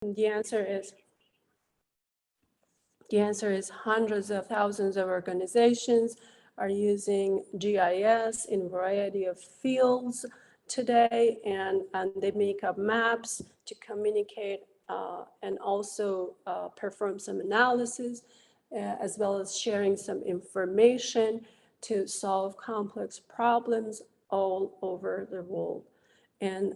The answer is hundreds of thousands of organizations are using GIS in a variety of fields today, and they make up maps to communicate and also perform some analysis, as well as sharing some information to solve complex problems all over the world. And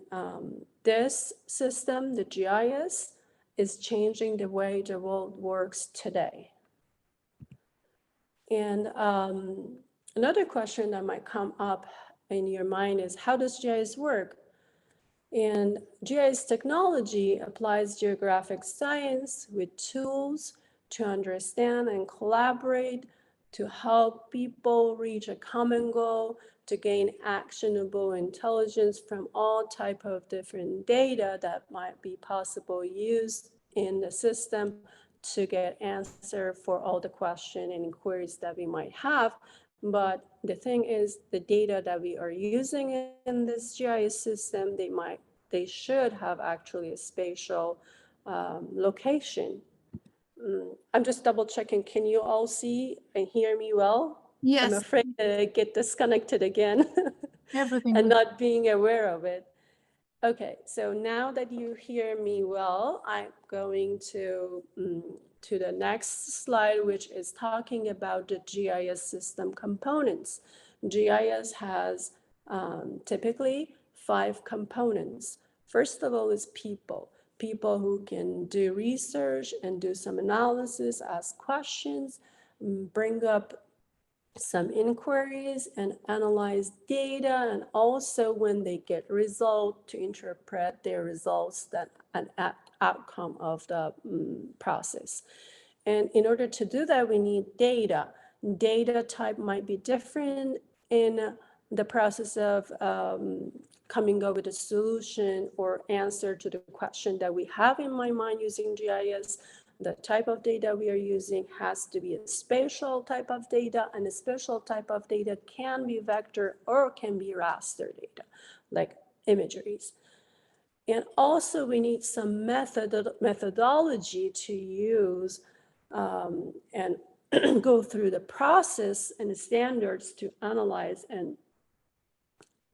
this system, the GIS, is changing the way the world works today. And another question that might come up in your mind is, how does GIS work? And GIS technology applies geographic science with tools to understand and collaborate, to help people reach a common goal, to gain actionable intelligence from all type of different data that might be possible used in the system to get answer for all the questions and inquiries that we might have. But the thing is, the data that we are using in this GIS system, they should have actually a spatial location. I'm just double checking. Can you all see and hear me well? Yes. I'm afraid that I get disconnected again Everything and not being aware of it. Okay, so now that you hear me well, I'm going to the next slide, which is talking about the GIS system components. GIS has typically 5 components. First of all is people who can do research and do some analysis, ask questions, bring up some inquiries and analyze data, and also when they get result, to interpret their results, that an outcome of the process. And in order to do that, we need data. Data type might be different in the process of coming up with a solution or answer to the question that we have in my mind using GIS. The type of data we are using has to be a spatial type of data, and a spatial type of data can be vector or can be raster data, like imageries. And also we need some methodology to use and go through the process and the standards to analyze and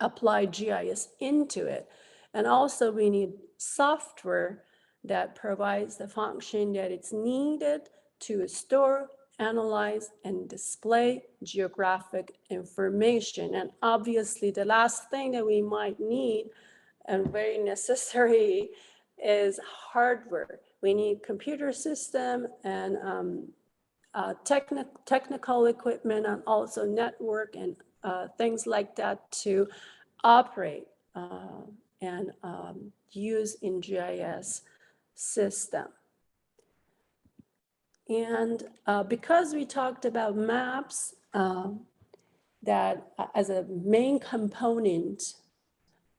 apply GIS into it. And also we need software that provides the function that it's needed to store, analyze, and display geographic information. And obviously the last thing that we might need and very necessary is hardware. We need computer system and technical equipment, and also network and things like that to operate and use in GIS system. And because we talked about maps that as a main component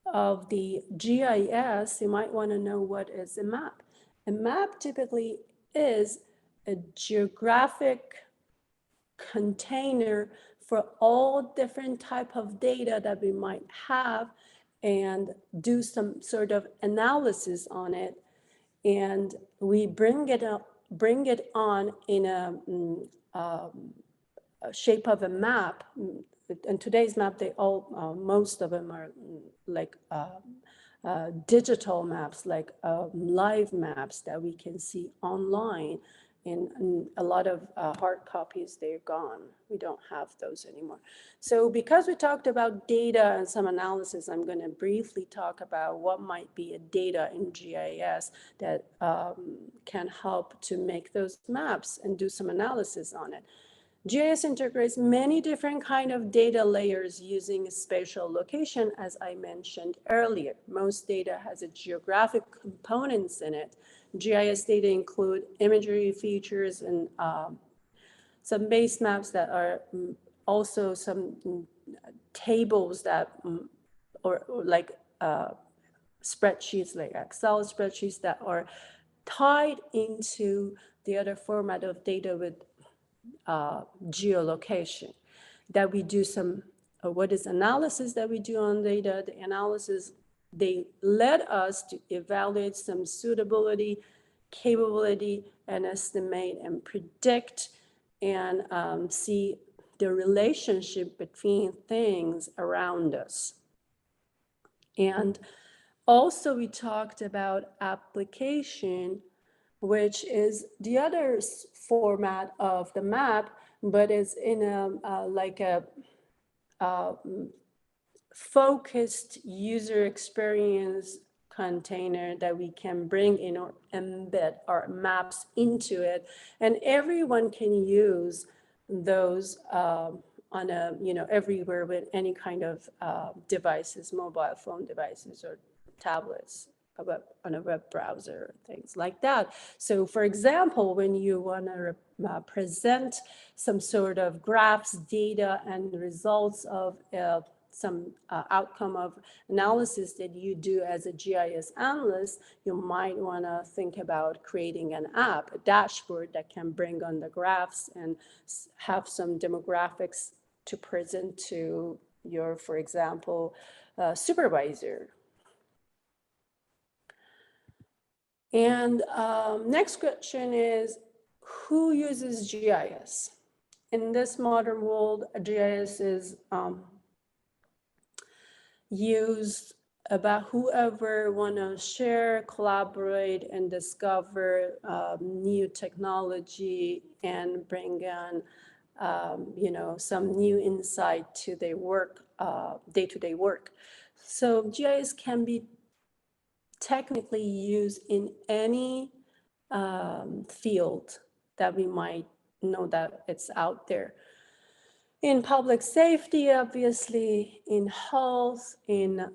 of the GIS, you might want to know what is a map. A map typically is a geographic container for all different type of data that we might have and do some sort of analysis on it. And we bring it on in a shape of a map. In today's map, they all, most of them are like digital maps, like live maps that we can see online. In a lot of hard copies, they're gone. We don't have those anymore. So because we talked about data and some analysis, I'm going to briefly talk about what might be a data in GIS that can help to make those maps and do some analysis on it. GIS integrates many different kind of data layers using spatial location, as I mentioned earlier. Most data has a geographic components in it. GIS data include imagery features and some base maps that are also some tables that, or like spreadsheets, like Excel spreadsheets that are tied into the other format of data with geolocation, that we do some, what is analysis that we do on data. The analysis, they led us to evaluate some suitability capability and estimate and predict and see the relationship between things around us. And also we talked about application, which is the other format of the map, but it's in a like a focused user experience container that we can bring in or embed our maps into it, and everyone can use those on a, you know, everywhere with any kind of devices, mobile phone devices or tablets, on a web browser, things like that. So for example, when you want to present some sort of graphs, data, and results of some outcome of analysis that you do as a GIS analyst, you might want to think about creating an app, a dashboard that can bring on the graphs and have some demographics to present to your, for example, supervisor. And next question is, who uses GIS? In this modern world, GIS is used about whoever want to share, collaborate, and discover new technology and bring on, you know, some new insight to their work, day-to-day work. So GIS can be technically used in any field that we might know that it's out there. In public safety, obviously, in health, in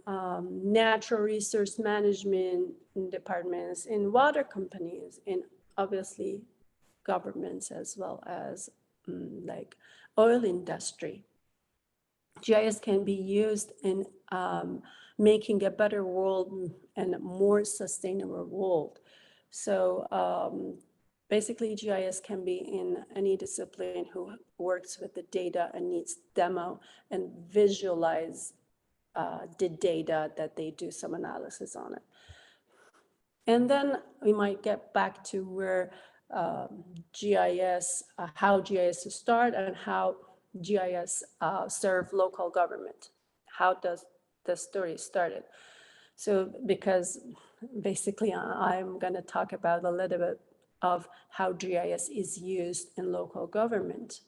natural resource management departments, in water companies, in obviously governments, as well as like oil industry. GIS can be used in making a better world and a more sustainable world. So basically, GIS can be in any discipline who works with the data and needs demo and visualize the data that they do some analysis on it. And then we might get back to where GIS, how GIS start and how GIS serve local government. How does the story started? So because basically I'm going to talk about a little bit of how GIS is used in local government.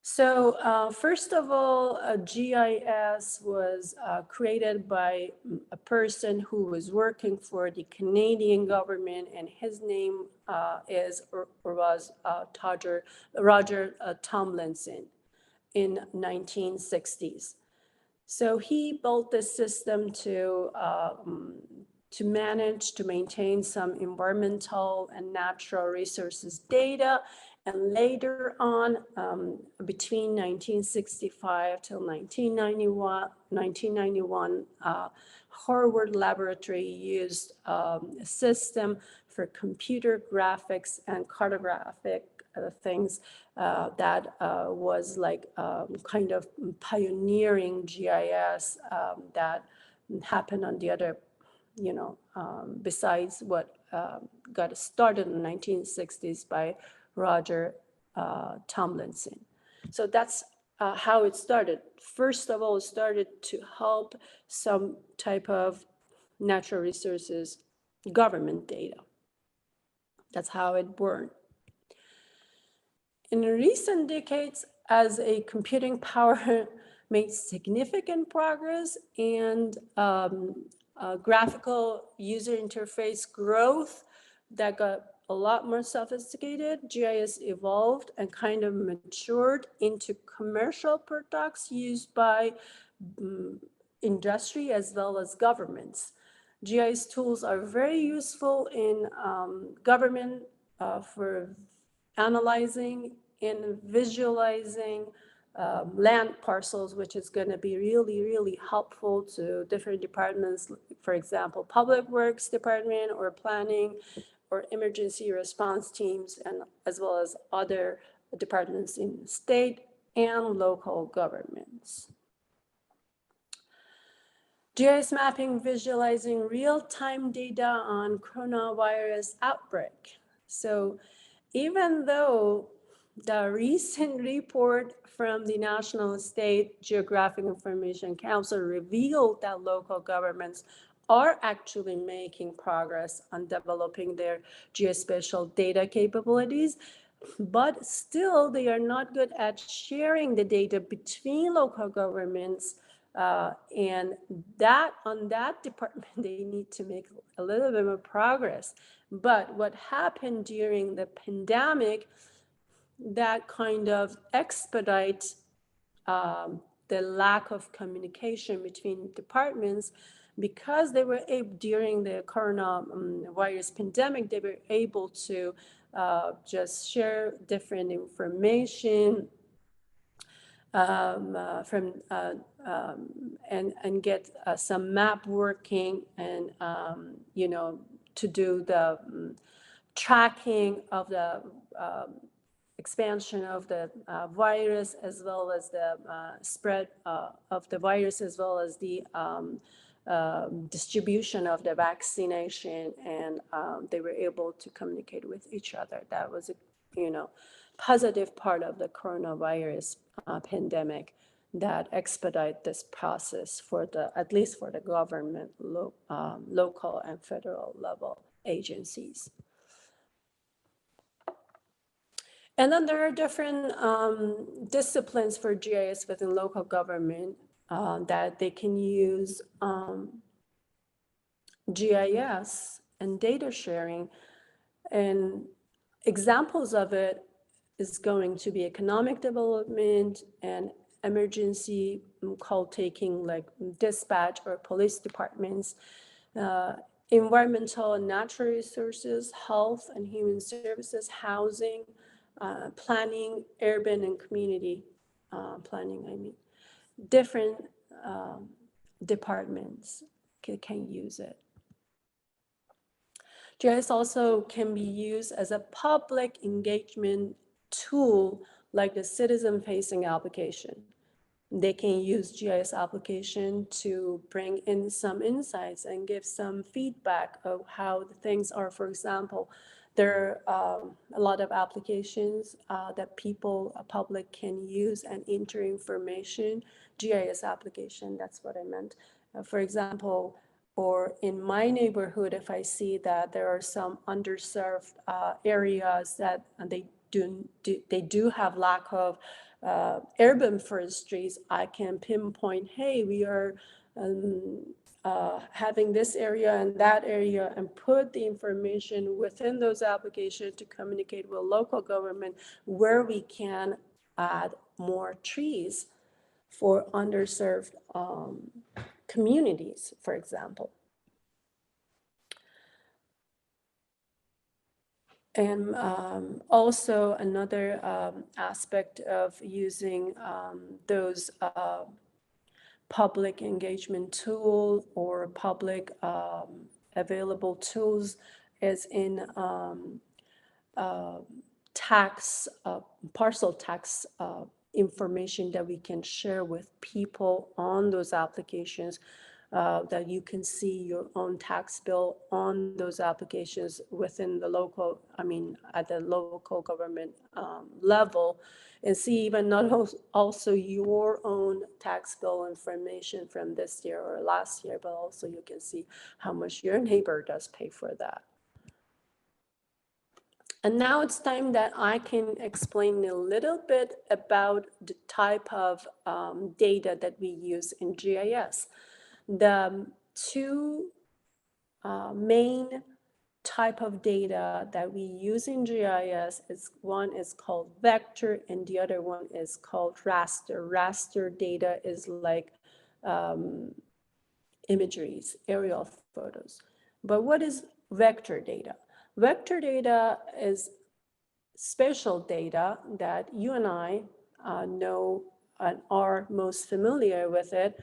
So first of all, GIS was created by a person who was working for the Canadian government, and his name was Roger Tomlinson in 1960s. So he built this system to manage, to maintain some environmental and natural resources data. And later on, between 1965 till 1991, Harvard Laboratory used a system for computer graphics and cartographic things that was like kind of pioneering GIS that happened on the other, you know, besides what got started in the 1960s by Roger Tomlinson. So that's how it started. First of all, it started to help some type of natural resources government data. That's how it worked. In recent decades, as a computing power made significant progress and graphical user interface growth that got a lot more sophisticated, GIS evolved and kind of matured into commercial products used by industry as well as governments. GIS tools are very useful in government for analyzing and visualizing land parcels, which is going to be really, really helpful to different departments, for example, public works department or planning or emergency response teams, and as well as other departments in state and local governments. GIS mapping visualizing real-time data on coronavirus outbreak. So even though the recent report from the National State Geographic Information Council revealed that local governments are actually making progress on developing their geospatial data capabilities, but still they are not good at sharing the data between local governments, and that on that department they need to make a little bit more progress. But what happened during the pandemic, that kind of expedite the lack of communication between departments, because they were able, during the coronavirus pandemic, they were able to just share different information from and get some map working, and to do the tracking of the expansion of the virus, as well as the spread of the virus, as well as the distribution of the vaccination, and they were able to communicate with each other. That was a positive part of the coronavirus pandemic that expedite this process for at least for the government, local and federal level agencies. And then there are different disciplines for GIS within local government that they can use GIS and data sharing. And examples of it is going to be economic development and emergency call taking, like dispatch or police departments, environmental and natural resources, health and human services, housing, planning, urban and community planning, different departments can use it. GIS also can be used as a public engagement tool, like the citizen-facing application. They can use GIS application to bring in some insights and give some feedback of how the things are. For example, there are a lot of applications that public can use and enter information. GIS application, that's what I meant. For example, or in my neighborhood, if I see that there are some underserved areas that they do have lack of urban forestries, I can pinpoint, hey, we are having this area and that area, and put the information within those applications to communicate with local government where we can add more trees for underserved communities, for example. And also another aspect of using those public engagement tool or public available tools is in tax, parcel tax information that we can share with people on those applications, that you can see your own tax bill on those applications within the local, at the local government level, and see even not also your own tax bill information from this year or last year, but also you can see how much your neighbor does pay for that. And now it's time that I can explain a little bit about the type of data that we use in GIS. The two main type of data that we use in GIS is, one is called vector and the other one is called raster. Raster data is like imageries, aerial photos. But what is vector data? Vector data is spatial data that you and I know and are most familiar with it,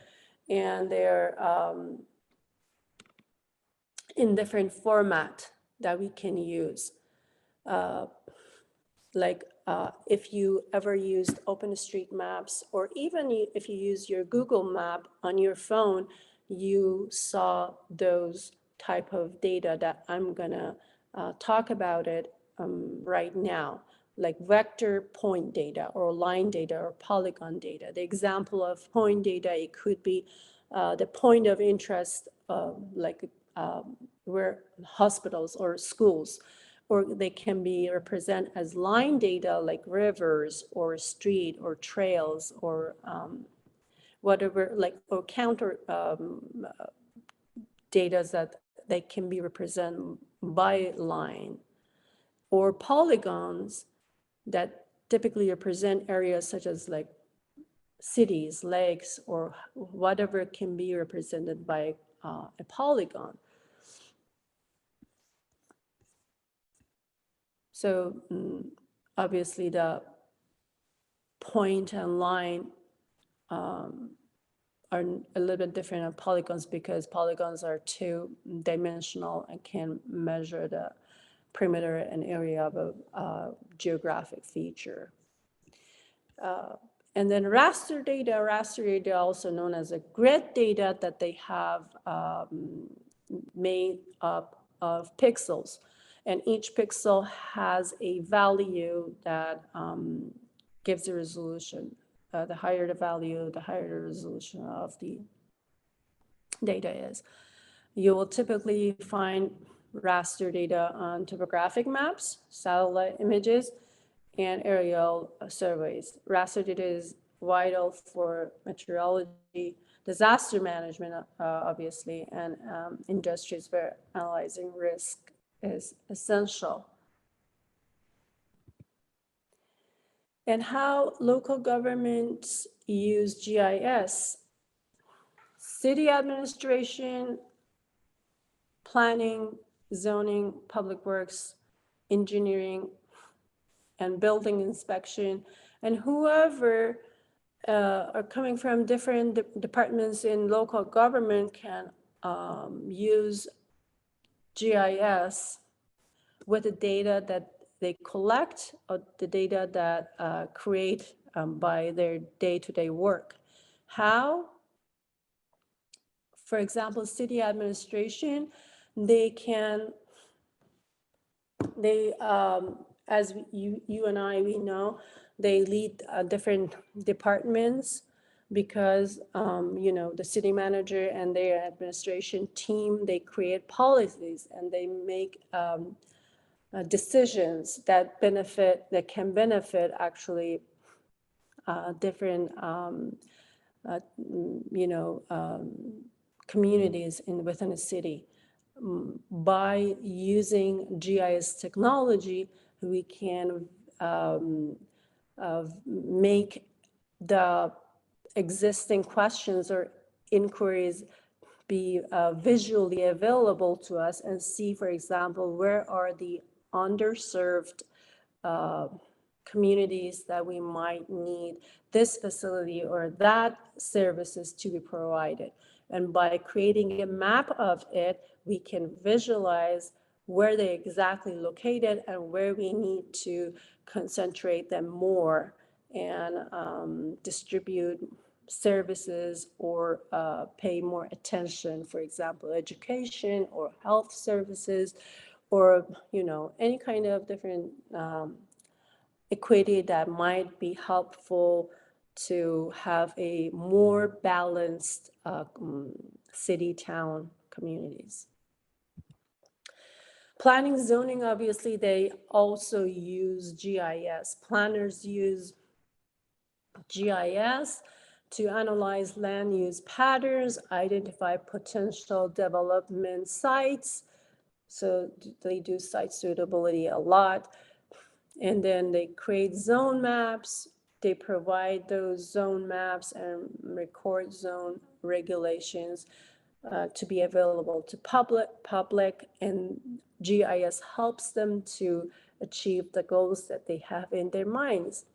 and they're in different format that we can use. If you ever used OpenStreetMaps, or even if you use your Google map on your phone, you saw those type of data that I'm gonna talk about it right now, like vector point data or line data or polygon data. The example of point data, it could be the point of interest, like where hospitals or schools, or they can be represented as line data like rivers or street or trails or whatever, like, or counter data that they can be represented by line, or polygons that typically represent areas such as like cities, lakes, or whatever can be represented by a polygon. So obviously the point and line are a little bit different than polygons because polygons are two-dimensional and can measure the perimeter and area of a geographic feature. And then raster data, also known as a grid data, that they have made up of pixels. And each pixel has a value that gives the resolution. The higher the value, the higher the resolution of the data is. You will typically find raster data on topographic maps, satellite images, and aerial surveys. Raster data is vital for meteorology, disaster management, obviously, and industries where analyzing risk is essential. And how local governments use GIS. City administration, planning, zoning, public works, engineering, and building inspection, and whoever are coming from different departments in local government can use GIS with the data that they collect or the data that create by their day-to-day work. How? For example, city administration, they as you and I, we know, they lead different departments because, the city manager and their administration team, they create policies and they make decisions that can benefit actually different, communities within a city. By using GIS technology, we can make the existing questions or inquiries be visually available to us and see, for example, where are the underserved communities that we might need this facility or that services to be provided. And by creating a map of it, we can visualize where they're exactly located and where we need to concentrate them more and distribute services or pay more attention, for example, education or health services, or any kind of different equity that might be helpful to have a more balanced city-town communities. Planning, zoning, obviously, they also use GIS. Planners use GIS to analyze land use patterns, identify potential development sites. So they do site suitability a lot. And then they create zone maps. They provide those zone maps and record zone regulations to be available to public, and GIS helps them to achieve the goals that they have in their minds.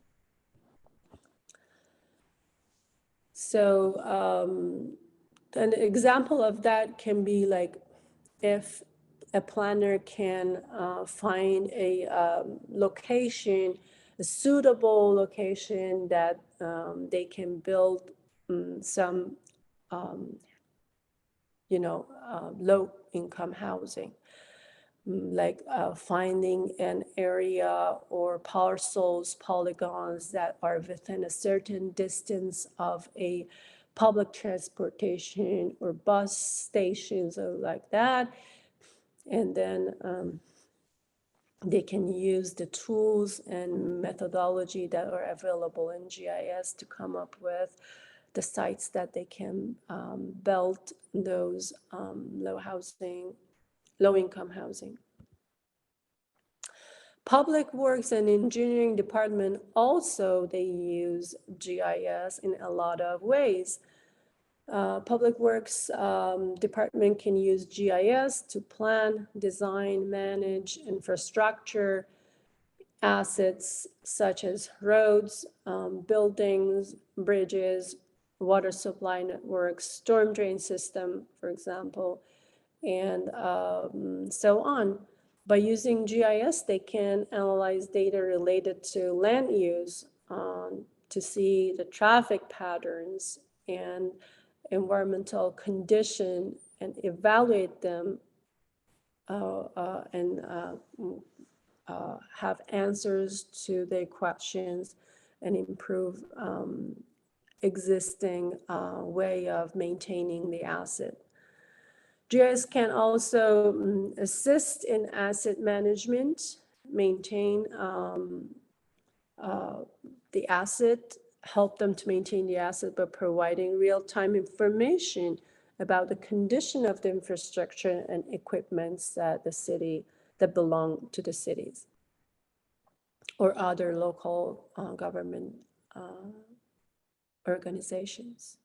So an example of that can be like if a planner can find a location, a suitable location that they can build some low-income housing, like finding an area or parcels, polygons that are within a certain distance of a public transportation or bus stations or like that. And then they can use the tools and methodology that are available in GIS to come up with the sites that they can build those low-income housing. Public Works and Engineering Department also, they use GIS in a lot of ways. Public Works Department can use GIS to plan, design, manage infrastructure assets such as roads, buildings, bridges, water supply networks, storm drain system, for example, and so on. By using GIS, they can analyze data related to land use to see the traffic patterns and environmental condition and evaluate them and have answers to their questions and improve existing way of maintaining the asset. GIS can also assist in asset management, maintain the asset, help them to maintain the asset by providing real-time information about the condition of the infrastructure and equipments that belong to the cities or other local government organizations.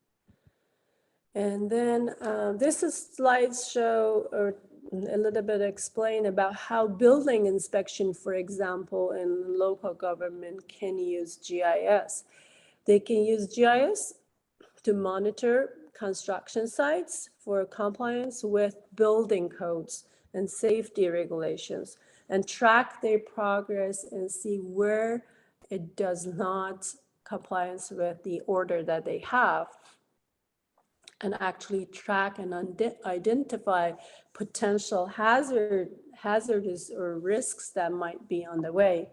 And then this slides show or a little bit explain about how building inspection, for example, in local government can use GIS. They can use GIS to monitor construction sites for compliance with building codes and safety regulations and track their progress and see where it does not compliance with the order that they have, and actually track and identify potential hazardous or risks that might be on the way.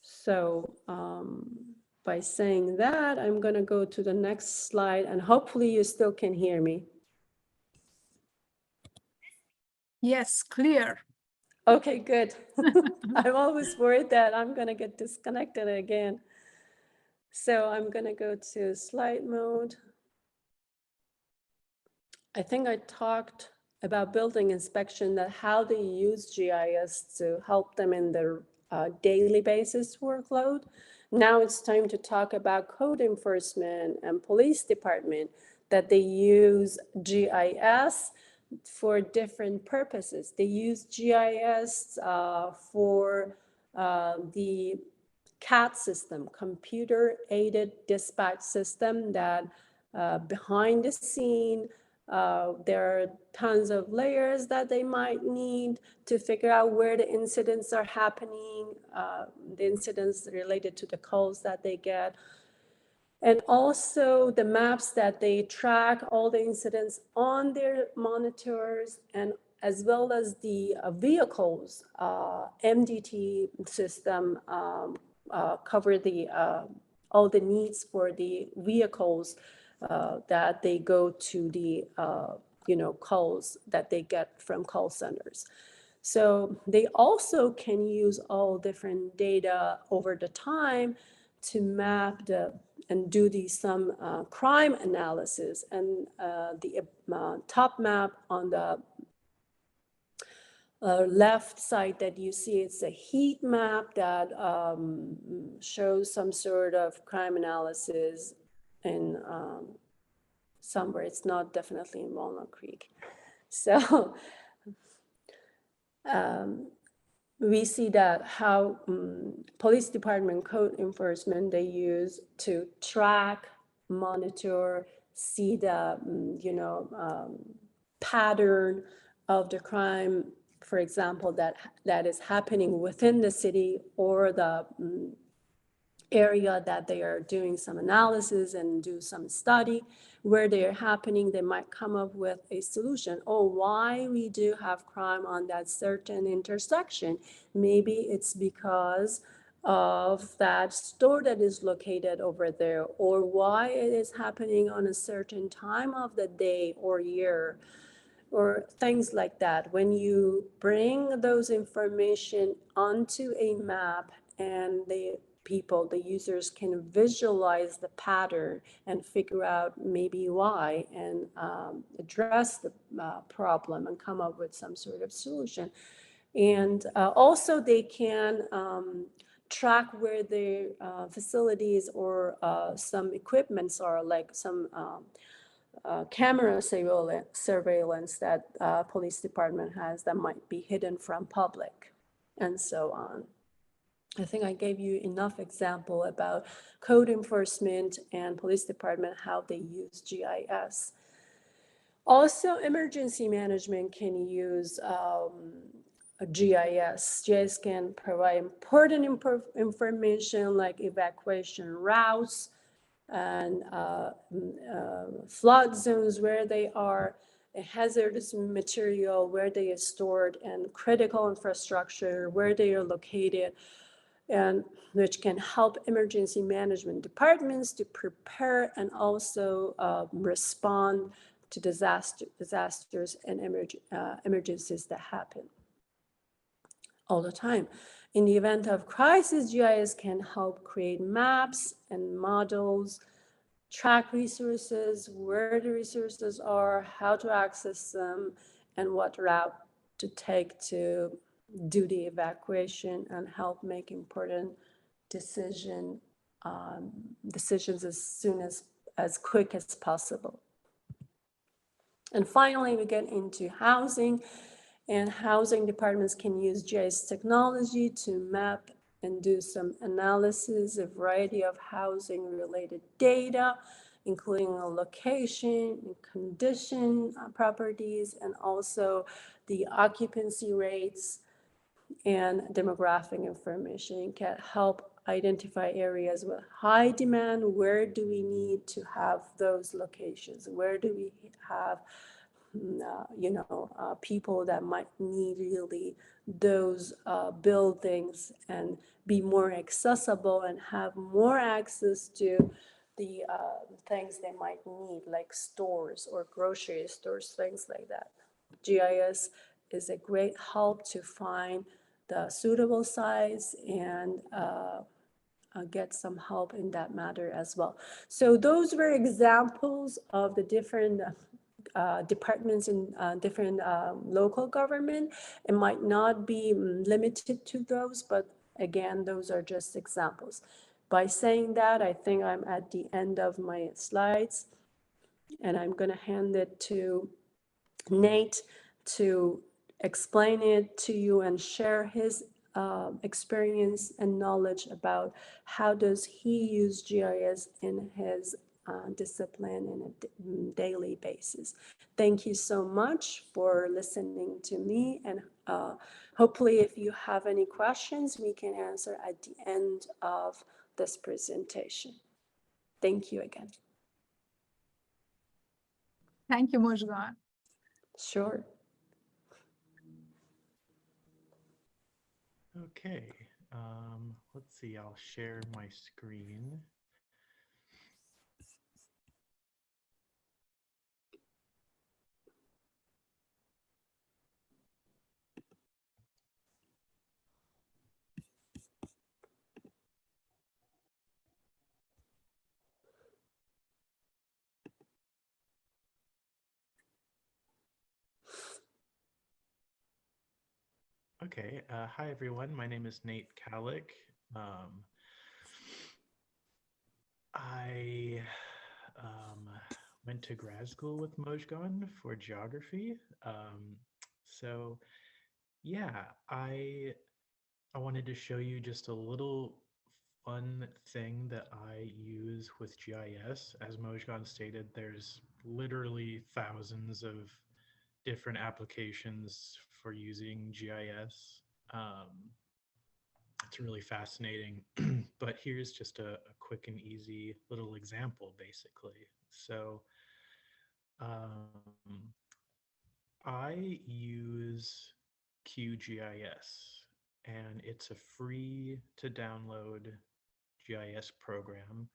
So by saying that, I'm going to go to the next slide, and hopefully you still can hear me. Yes, clear. Okay, good. I'm always worried that I'm going to get disconnected again. So I'm going to go to slide mode. I think I talked about building inspection, that how they use GIS to help them in their daily basis workload. Now it's time to talk about code enforcement and police department, that they use GIS for different purposes. They use GIS for the CAD system, computer aided dispatch system, that behind the scene, there are tons of layers that they might need to figure out where the incidents are happening, the incidents related to the calls that they get, and also the maps that they track all the incidents on their monitors, and as well as the vehicles, MDT system cover all the needs for the vehicles that they go to the calls that they get from call centers. So they also can use all different data over the time to map and do some crime analysis. And the top map on the left side that you see, it's a heat map that shows some sort of crime analysis in somewhere. It's not definitely in Walnut Creek. So we see that how police department code enforcement they use to track, monitor, see the pattern of the crime, for example, that is happening within the city or the area that they are doing some analysis and do some study where they're happening, they might come up with a solution. Oh, why we do have crime on that certain intersection? Maybe it's because of that store that is located over there, or why it is happening on a certain time of the day or year, or things like that. When you bring those information onto a map and the users can visualize the pattern and figure out maybe why, and address the problem and come up with some sort of solution. And also they can track where their facilities or some equipments are, like some camera surveillance that police department has that might be hidden from public, and so on. I think I gave you enough example about code enforcement and police department, how they use GIS. Also, emergency management can use a GIS. GIS can provide important information like evacuation routes, and flood zones where they are, a hazardous material where they are stored, and critical infrastructure where they are located, and which can help emergency management departments to prepare and also respond to disasters and emergencies that happen all the time. In the event of crisis, GIS can help create maps and models, track resources, where the resources are, how to access them, and what route to take to do the evacuation, and help make important decisions as quick as possible. And finally, we get into housing, and housing departments can use GIS technology to map and do some analysis, a variety of housing related data, including a location, condition, properties, and also the occupancy rates and demographic information. Can help identify areas with high demand. Where do we need to have those locations? Where do we have people that might need really those buildings and be more accessible and have more access to the things they might need, like stores or grocery stores, things like that. GIS is a great help to find the suitable size and get some help in that matter as well. So those were examples of the different departments in different local government. It might not be limited to those, but again, those are just examples. By saying that, I think I'm at the end of my slides, and I'm going to hand it to Nate to explain it to you and share his experience and knowledge about how does he use GIS in his discipline in a daily basis. Thank you so much for listening to me, and hopefully if you have any questions, we can answer at the end of this presentation. Thank you again. Thank you, Mujgan. Sure. Okay, let's see, I'll share my screen. Okay, hi everyone, my name is Nate Kalick. I went to grad school with Mojgan for geography. So yeah, I wanted to show you just a little fun thing that I use with GIS. As Mojgan stated, there's literally thousands of different applications for using GIS. It's really fascinating. But here's just a quick and easy little example, basically. So um, I use QGIS, and it's a free to download GIS program.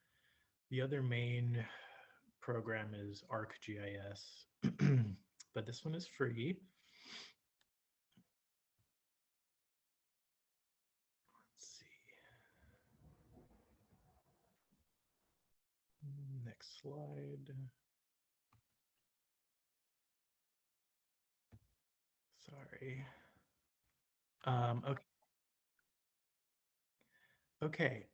The other main program is ArcGIS, but this one is free. Let's see. Next slide. Sorry. Okay. Okay,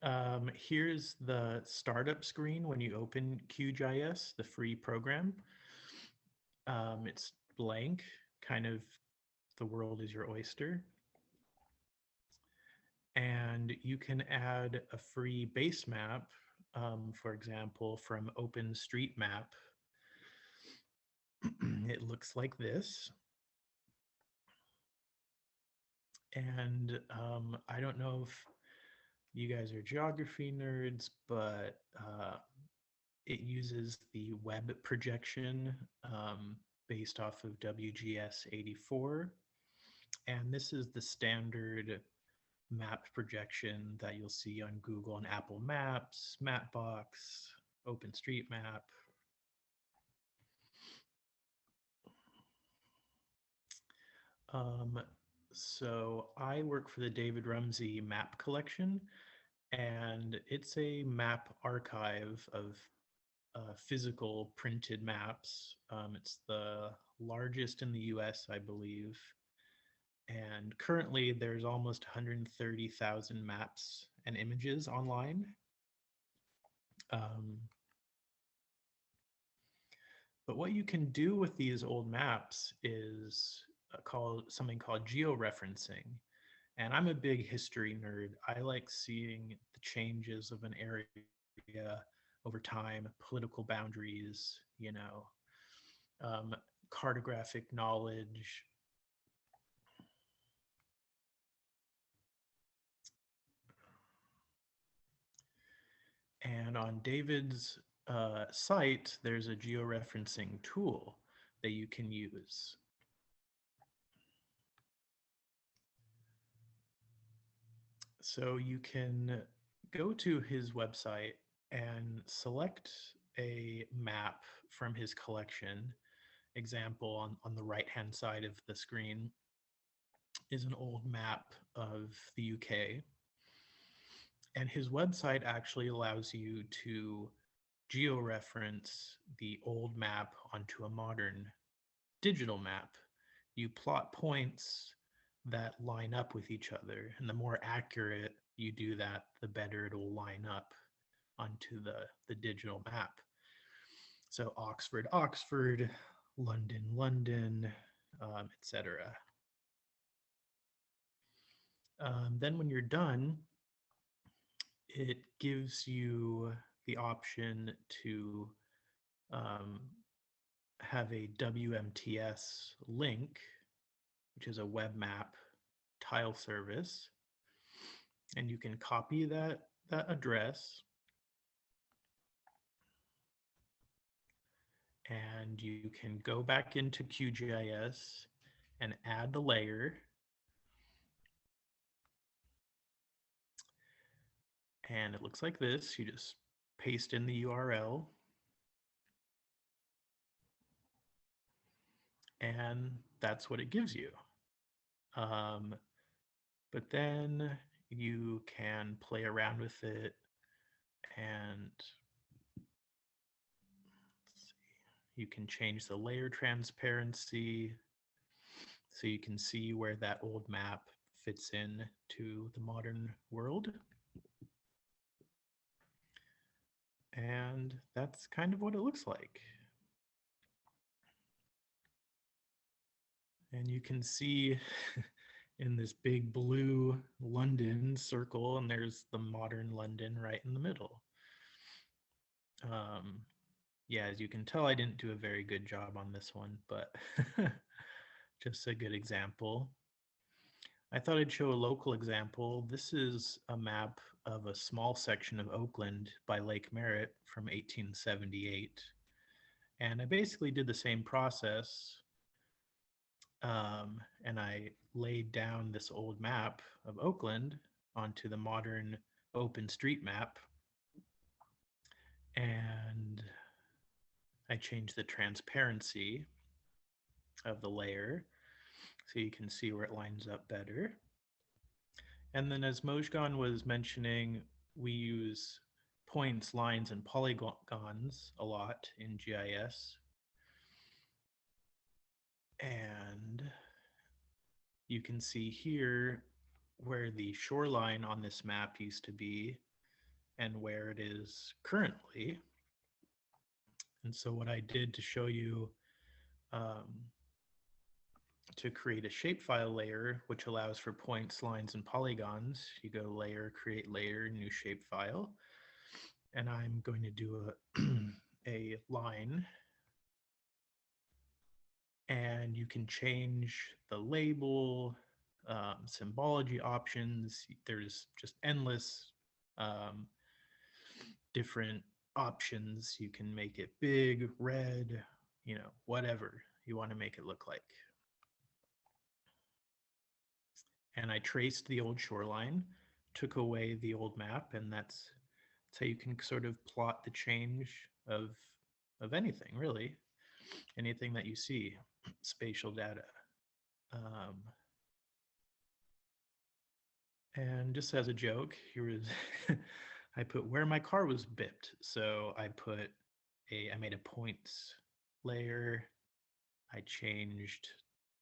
here's the startup screen when you open QGIS, the free program. It's blank, kind of the world is your oyster. And you can add a free base map, for example, from OpenStreetMap. It looks like this. And I don't know if you guys are geography nerds, but it uses the web projection based off of WGS 84. And this is the standard map projection that you'll see on Google and Apple Maps, Mapbox, OpenStreetMap. So I work for the David Rumsey Map Collection, and it's a map archive of physical printed maps. It's the largest in the US, I believe. And currently there's almost 130,000 maps and images online. But what you can do with these old maps is something called georeferencing. And I'm a big history nerd. I like seeing the changes of an area over time, political boundaries, cartographic knowledge. And on David's site, there's a georeferencing tool that you can use. So you can go to his website and select a map from his collection. Example on the right-hand side of the screen is an old map of the UK. And his website actually allows you to georeference the old map onto a modern digital map. You plot points that line up with each other, and the more accurate you do that, the better it'll line up onto the digital map. So Oxford, Oxford, London, London, etc. Then when you're done, it gives you the option to have a WMTS link, which is a web map tile service. And you can copy that address, and you can go back into QGIS and add the layer. And it looks like this. You just paste in the URL. And that's what it gives you. But then you can play around with it and you can change the layer transparency so you can see where that old map fits in to the modern world. And that's kind of what it looks like. And you can see in this big blue London circle, and there's the modern London right in the middle. Yeah, as you can tell, I didn't do a very good job on this one, but just a good example. I thought I'd show a local example. This is a map of a small section of Oakland by Lake Merritt from 1878. And I basically did the same process. And I laid down this old map of Oakland onto the modern OpenStreetMap. And I changed the transparency of the layer so you can see where it lines up better. And then as Mojgan was mentioning, we use points, lines, and polygons a lot in GIS. And you can see here where the shoreline on this map used to be and where it is currently. And so what I did to show you to create a shapefile layer, which allows for points, lines, and polygons, you go layer, create layer, new shapefile. And I'm going to do a line. And you can change the label, symbology options. There's just endless different options. You can make it big, red, you know, whatever you want to make it look like. And I traced the old shoreline, took away the old map, and that's how you can sort of plot the change of anything, really. Anything that you see, spatial data. And just as a joke, here is I put where my car was bipped. So I made a points layer. I changed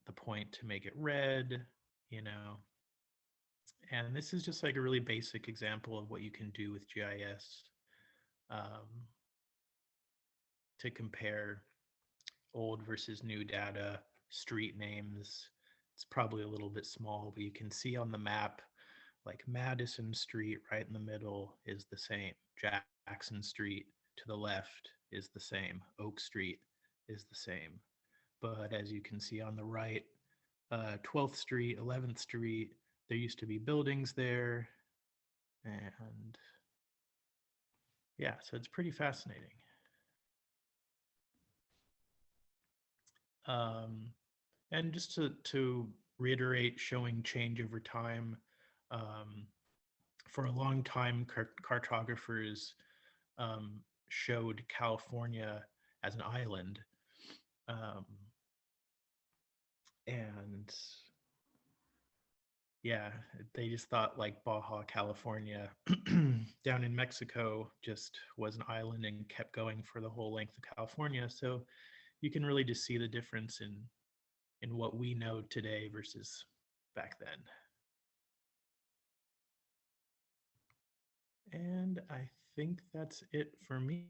the point to make it red, you know. And this is just like a really basic example of what you can do with GIS to compare old versus new data, street names. It's probably a little bit small, but you can see on the map, like Madison Street right in the middle is the same. Jackson Street to the left is the same. Oak Street is the same. But as you can see on the right, 12th Street, 11th Street, there used to be buildings there. And yeah, so it's pretty fascinating. And just to reiterate, showing change over time, for a long time, cartographers showed California as an island. And yeah, they just thought like Baja California down in Mexico just was an island and kept going for the whole length of California. So you can really just see the difference in what we know today versus back then. And I think that's it for me.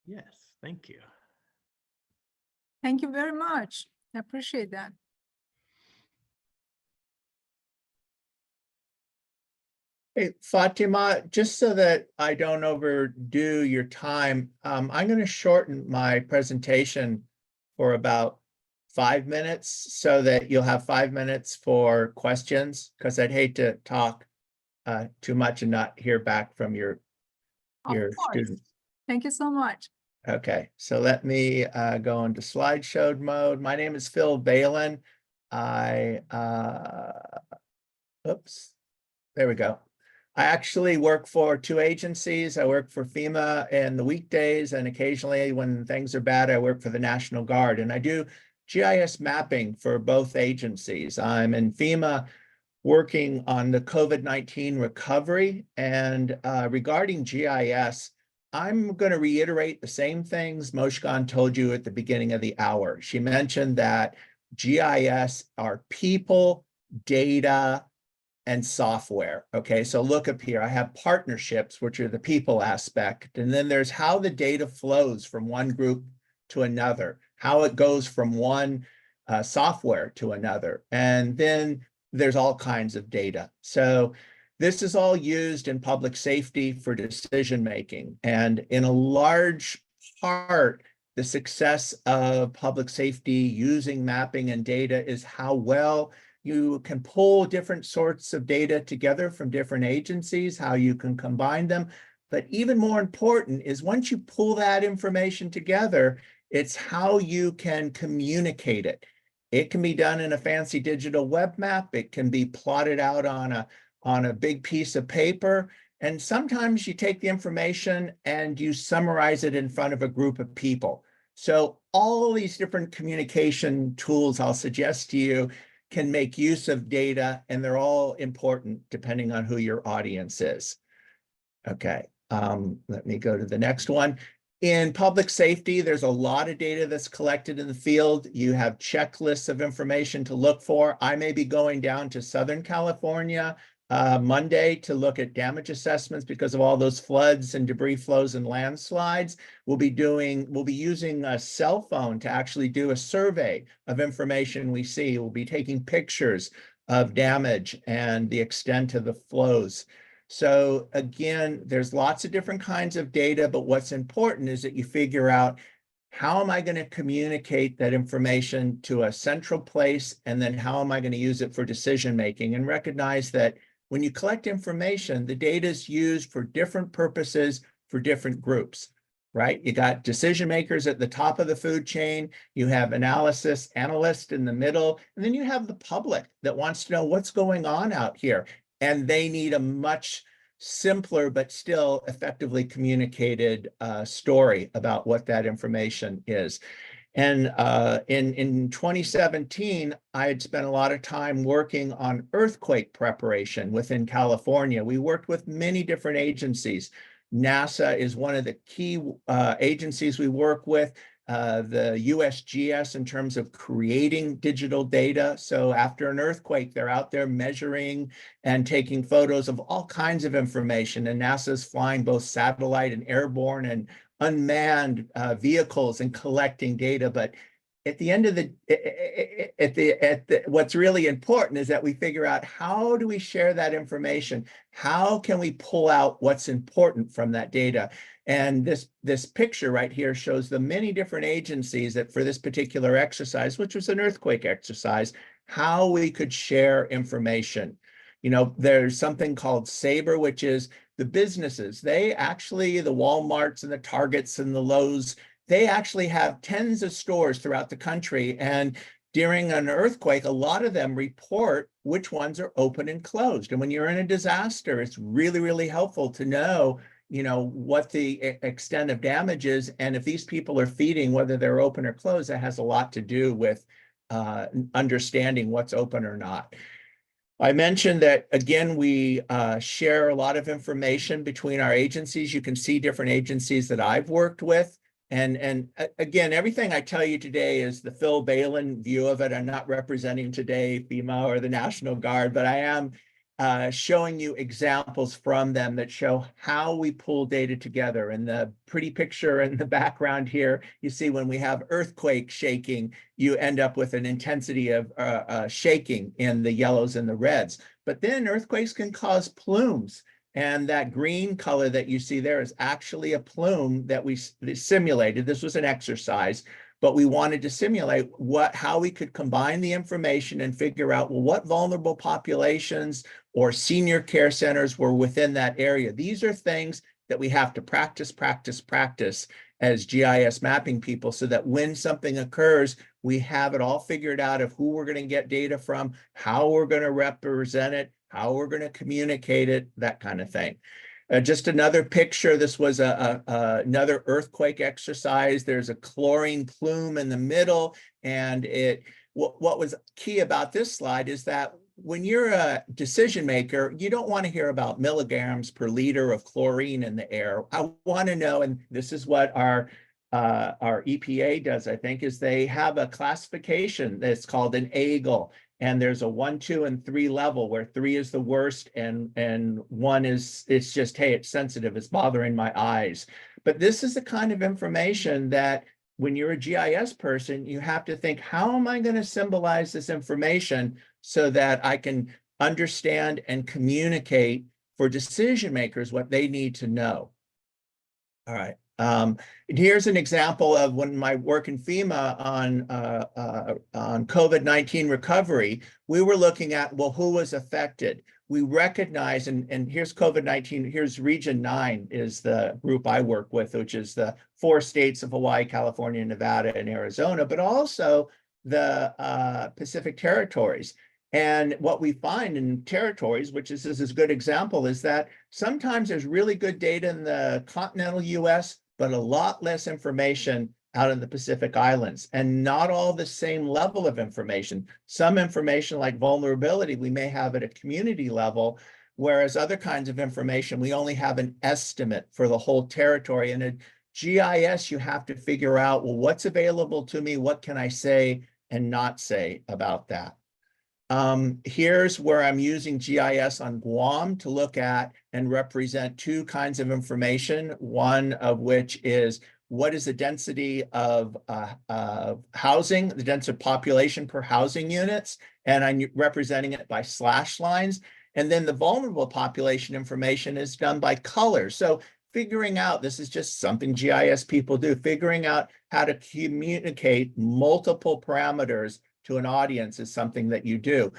Yes, thank you. Thank you very much. I appreciate that. Hey, Fatima, just so that I don't overdo your time, I'm going to shorten my presentation for about 5 minutes so that you'll have 5 minutes for questions, because I'd hate to talk too much and not hear back from your Of course. students. Thank you so much. Okay, so let me go into slideshow mode. My name is Phil Balin. Oops, there we go. I actually work for 2 agencies. I work for FEMA in the weekdays, and occasionally when things are bad, I work for the National Guard, and I do GIS mapping for both agencies. I'm in FEMA working on the COVID-19 recovery, and regarding GIS, I'm going to reiterate the same things Mojgan told you at the beginning of the hour. She mentioned that GIS are people, data, and software. Okay, so look up here. I have partnerships, which are the people aspect, and then there's how the data flows from one group to another, how it goes from one software to another, and then there's all kinds of data. So this is all used in public safety for decision making, and in a large part, the success of public safety using mapping and data is how well You can pull different sorts of data together from different agencies, how you can combine them. But even more important is once you pull that information together, it's how you can communicate it. It can be done in a fancy digital web map. It can be plotted out on a big piece of paper. And sometimes you take the information and you summarize it in front of a group of people. So all these different communication tools I'll suggest to you can make use of data, and they're all important depending on who your audience is. Okay, let me go to the next one. In public safety, there's a lot of data that's collected in the field. You have checklists of information to look for. I may be going down to Southern California Monday to look at damage assessments because of all those floods and debris flows and landslides. We'll be using a cell phone to actually do a survey of information we see. We'll be taking pictures of damage and the extent of the flows. So again, there's lots of different kinds of data, but what's important is that you figure out, how am I going to communicate that information to a central place? And then how am I going to use it for decision making? And recognize that when you collect information, the data is used for different purposes for different groups, right? You got decision makers at the top of the food chain, you have analysts in the middle, and then you have the public that wants to know what's going on out here. And they need a much simpler but still effectively communicated story about what that information is. And in 2017, I had spent a lot of time working on earthquake preparation within California. We worked with many different agencies. NASA is one of the key agencies we work with. The US GIS in terms of creating digital data. So after an earthquake, they're out there measuring and taking photos of all kinds of information. And NASA's flying both satellite and airborne and unmanned vehicles and collecting data. But at the end of what's really important is that we figure out, how do we share that information? How can we pull out what's important from that data? And this picture right here shows the many different agencies that for this particular exercise, which was an earthquake exercise, how we could share information. You know, there's something called SABRE, which is the businesses. They actually, the Walmarts and the Targets and the Lowe's, they actually have tens of stores throughout the country. And during an earthquake, a lot of them report which ones are open and closed. And when you're in a disaster, it's really, really helpful to know, you know, what the extent of damage is. And if these people are feeding, whether they're open or closed, that has a lot to do with understanding what's open or not. I mentioned that, again, we share a lot of information between our agencies. You can see different agencies that I've worked with. And again, everything I tell you today is the Phil Balin view of it. I'm not representing today FEMA or the National Guard, but I am showing you examples from them that show how we pull data together. And the pretty picture in the background here, you see when we have earthquake shaking, you end up with an intensity of shaking in the yellows and the reds. But then earthquakes can cause plumes. And that green color that you see there is actually a plume that we simulated. This was an exercise, but we wanted to simulate how we could combine the information and figure out, well, what vulnerable populations or senior care centers were within that area. These are things that we have to practice as GIS mapping people, so that when something occurs, we have it all figured out of who we're going to get data from, how we're going to represent it, how we're going to communicate it, that kind of thing. Just another picture. This was another earthquake exercise. There's a chlorine plume in the middle. And what was key about this slide is that when you're a decision maker, you don't want to hear about milligrams per liter of chlorine in the air. I want to know, and this is what our EPA does, I think, is they have a classification that's called an AGLE. And there's a 1, 2, and 3 level, where 3 is the worst and 1 is, it's just, hey, it's sensitive, it's bothering my eyes. But this is the kind of information that when you're a GIS person, you have to think, how am I going to symbolize this information so that I can understand and communicate for decision makers what they need to know? All right, And here's an example of when my work in FEMA on COVID-19 recovery, we were looking at, well, who was affected? We recognize, and here's COVID-19, here's Region 9 is the group I work with, which is the 4 states of Hawaii, California, Nevada, and Arizona, but also the Pacific territories. And what we find in territories, which is a good example, is that sometimes there's really good data in the continental US, but a lot less information out in the Pacific Islands, and not all the same level of information. Some information like vulnerability, we may have at a community level, whereas other kinds of information, we only have an estimate for the whole territory. And in GIS, you have to figure out, well, what's available to me? What can I say and not say about that? Here's where I'm using GIS on Guam to look at and represent 2 kinds of information, one of which is what is the density of housing, the density of population per housing units, and I'm representing it by slash lines. And then the vulnerable population information is done by colors. So figuring out, this is just something GIS people do, figuring out how to communicate multiple parameters to an audience is something that you do.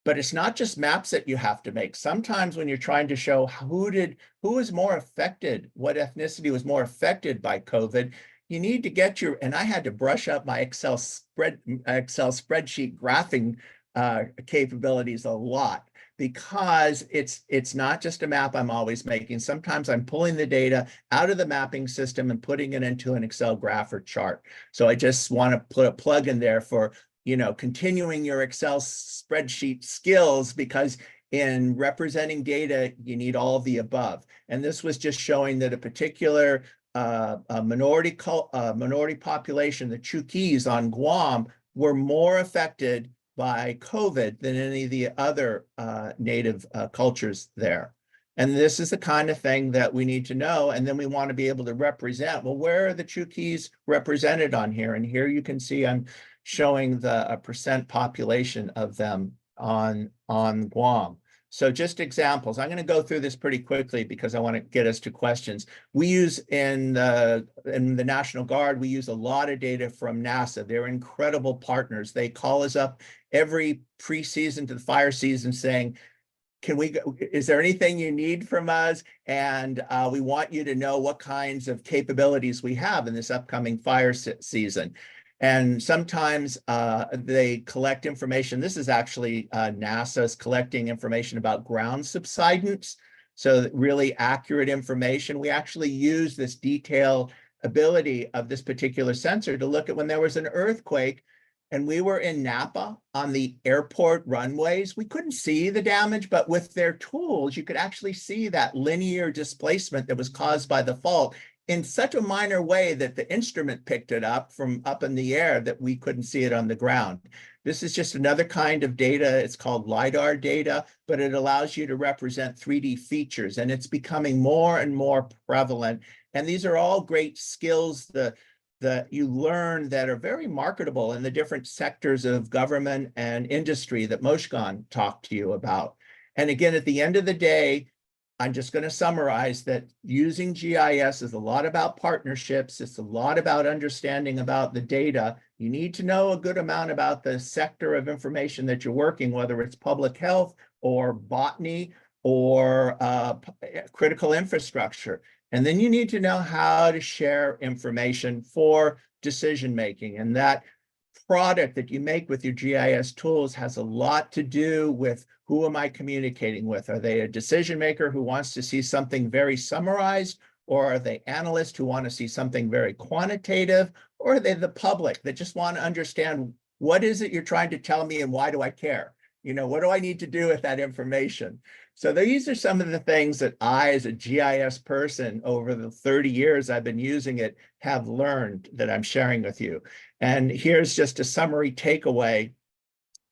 But it's not just maps that you have to make. Sometimes when you're trying to show who was more affected, what ethnicity was more affected by COVID, you need to get and I had to brush up my Excel spreadsheet graphing capabilities a lot, because it's not just a map I'm always making. Sometimes I'm pulling the data out of the mapping system and putting it into an Excel graph or chart. So I just want to put a plug in there for continuing your Excel spreadsheet skills, because in representing data, you need all of the above. And this was just showing that a particular minority population, the Chukis on Guam, were more affected by COVID than any of the other native cultures there. And this is the kind of thing that we need to know. And then we want to be able to represent, well, where are the Chukis represented on here? And here you can see I'm showing the percent population of them on Guam. So just examples. I'm going to go through this pretty quickly because I want to get us to questions. We use in the National Guard, we use a lot of data from NASA. They're incredible partners. They call us up every pre-season to the fire season saying, is there anything you need from us? And we want you to know what kinds of capabilities we have in this upcoming fire season. And sometimes they collect information. This is actually NASA's collecting information about ground subsidence. So really accurate information. We actually use this detailed ability of this particular sensor to look at when there was an earthquake and we were in Napa on the airport runways. We couldn't see the damage, but with their tools, you could actually see that linear displacement that was caused by the fault in such a minor way that the instrument picked it up from up in the air that we couldn't see it on the ground. This is just another kind of data. It's called LiDAR data, but it allows you to represent 3D features, and it's becoming more and more prevalent. And these are all great skills that you learn that are very marketable in the different sectors of government and industry that Moshgan talked to you about. And again, at the end of the day, I'm just going to summarize that using GIS is a lot about partnerships. It's a lot about understanding about the data. You need to know a good amount about the sector of information that you're working, whether it's public health or botany or critical infrastructure. And then you need to know how to share information for decision-making. And that product that you make with your GIS tools has a lot to do with who am I communicating with? Are they a decision maker who wants to see something very summarized? Or are they analysts who want to see something very quantitative? Or are they the public that just want to understand what is it you're trying to tell me and why do I care? What do I need to do with that information? So these are some of the things that I, as a GIS person, over the 30 years I've been using it, have learned that I'm sharing with you. And here's just a summary takeaway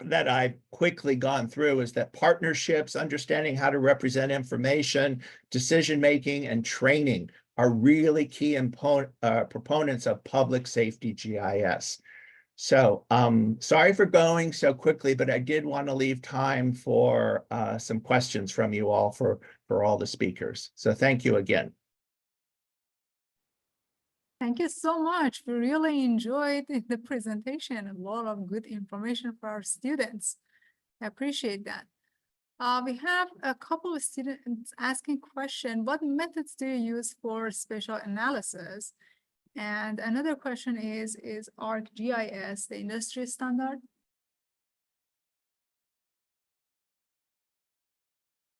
that I've quickly gone through is that partnerships, understanding how to represent information, decision-making, and training are really key proponents of public safety GIS. So sorry for going so quickly, but I did want to leave time for some questions from you all for all the speakers. So thank you again. Thank you so much. We really enjoyed the presentation. A lot of good information for our students. I appreciate that. We have a couple of students asking question, what methods do you use for spatial analysis? And another question is ArcGIS the industry standard?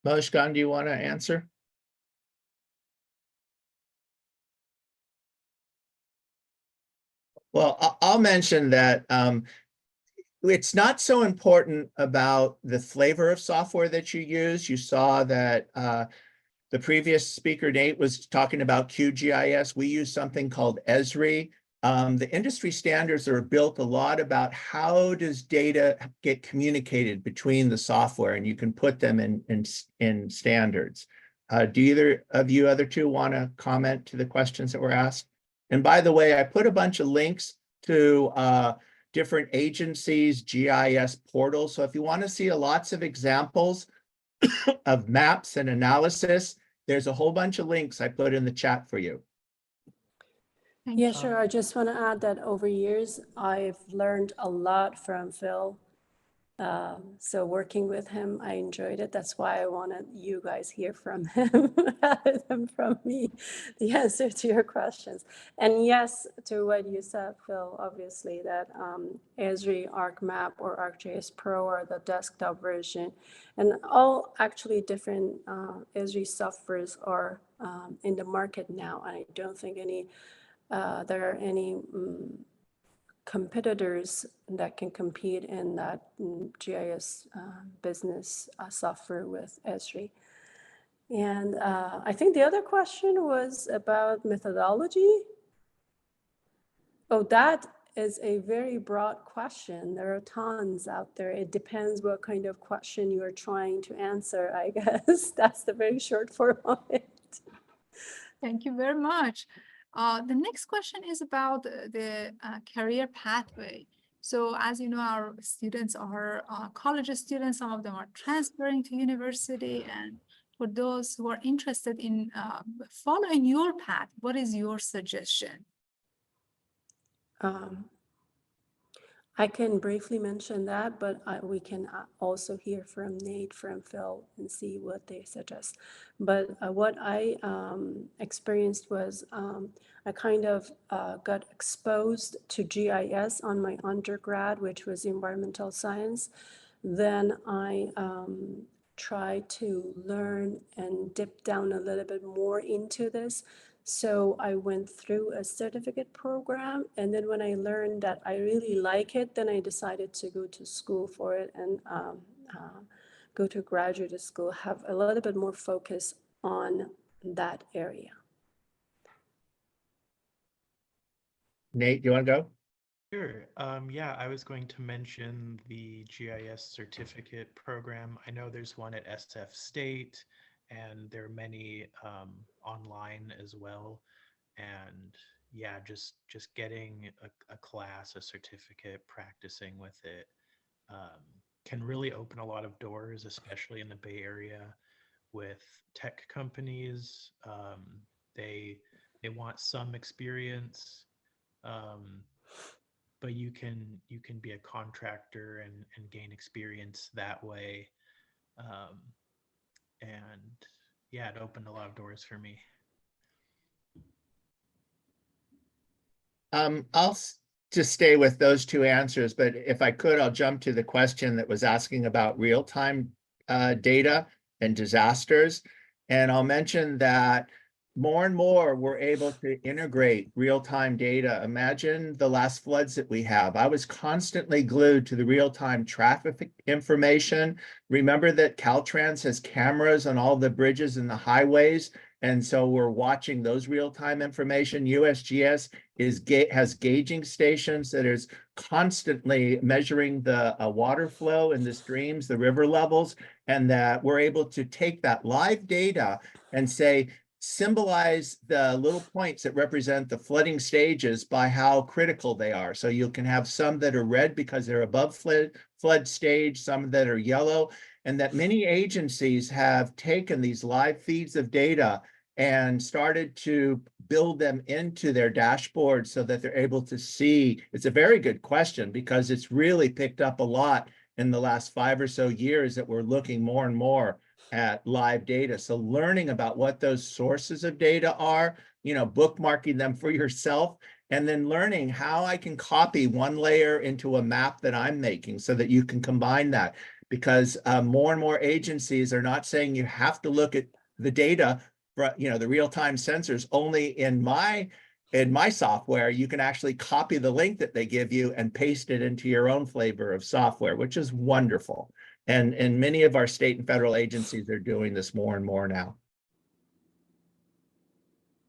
Mojgan, do you want to answer? Well, I'll mention that it's not so important about the flavor of software that you use. You saw that the previous speaker, Nate, was talking about QGIS. We use something called Esri. The industry standards are built a lot about how does data get communicated between the software, and you can put them in standards. Do either of you other two want to comment to the questions that were asked? And by the way, I put a bunch of links to different agencies' GIS portals. So if you want to see lots of examples of maps and analysis, there's a whole bunch of links I put in the chat for you. Thank Yeah, you. sure. I just want to add that over years, I've learned a lot from Phil. So working with him, I enjoyed it. That's why I wanted you guys hear from him rather than from me, the answer to your questions. And yes, to what you said, Phil, obviously that Esri, ArcMap, or ArcGIS Pro are the desktop version. And all actually different Esri softwares are in the market now. And I don't think there are any competitors that can compete in that GIS business software with Esri. And I think the other question was about methodology. Oh, that is a very broad question. There are tons out there. It depends what kind of question you are trying to answer, I guess. That's the very short form of it. Thank you very much. The next question is about the career pathway. So as you know, our students are college students, some of them are transferring to university. And for those who are interested in following your path, what is your suggestion? I can briefly mention that, but we can also hear from Nate, from Phil, and see what they suggest. But what I experienced was I kind of got exposed to GIS on my undergrad, which was environmental science. Then I tried to learn and dip down a little bit more into this. So I went through a certificate program, and then when I learned that I really like it, then I decided to go to school for it and go to graduate school, have a little bit more focus on that area. Nate, do you want to go? Sure. Yeah, I was going to mention the GIS certificate program. I know there's one at SF State, and there are many online as well. And yeah, just getting a class, a certificate, practicing with it can really open a lot of doors, especially in the Bay Area with tech companies. They want some experience. But you can be a contractor and gain experience that way. And yeah, it opened a lot of doors for me. I'll just stay with those two answers, but if I could, I'll jump to the question that was asking about real-time data and disasters. And I'll mention that more and more we're able to integrate real-time data. Imagine the last floods that we have. I was constantly glued to the real-time traffic information. Remember that Caltrans has cameras on all the bridges and the highways. And so we're watching those real-time information. USGS has gauging stations that is constantly measuring the water flow in the streams, the river levels, and that we're able to take that live data and say, symbolize the little points that represent the flooding stages by how critical they are. So you can have some that are red because they're above flood stage, some that are yellow, and that many agencies have taken these live feeds of data and started to build them into their dashboard so that they're able to see. It's a very good question because it's really picked up a lot in the last 5 or so years that we're looking more and more at live data. So learning about what those sources of data are, bookmarking them for yourself, and then learning how I can copy one layer into a map that I'm making so that you can combine that. Because more and more agencies are not saying you have to look at the data, the real-time sensors only in my software. You can actually copy the link that they give you and paste it into your own flavor of software, which is wonderful. And many of our state and federal agencies are doing this more and more now.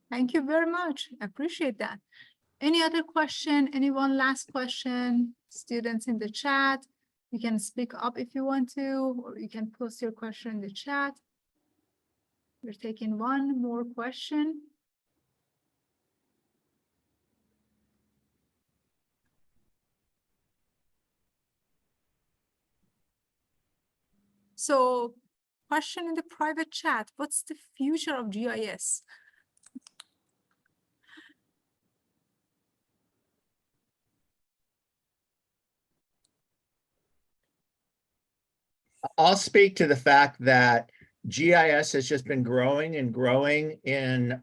Thank you very much. I appreciate that. Any other question? Anyone last question? Students in the chat, you can speak up if you want to, or you can post your question in the chat. We're taking one more question. So, question in the private chat, what's the future of GIS? I'll speak to the fact that GIS has just been growing and growing in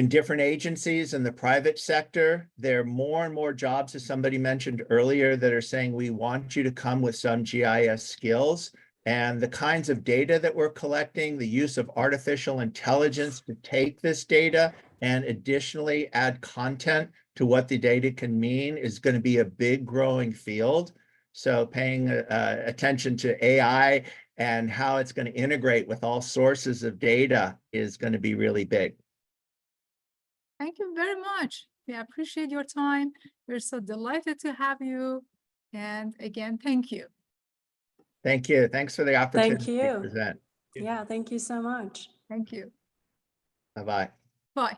different agencies in the private sector. There are more and more jobs, as somebody mentioned earlier, that are saying, we want you to come with some GIS skills. And the kinds of data that we're collecting, the use of artificial intelligence to take this data and additionally add content to what the data can mean is going to be a big growing field. So paying attention to AI and how it's going to integrate with all sources of data is going to be really big. Thank you very much. We appreciate your time. We're so delighted to have you. And again, thank you. Thank you. Thanks for the opportunity Thank to you. present. Yeah, thank you so much. Thank you. Bye-bye. Bye.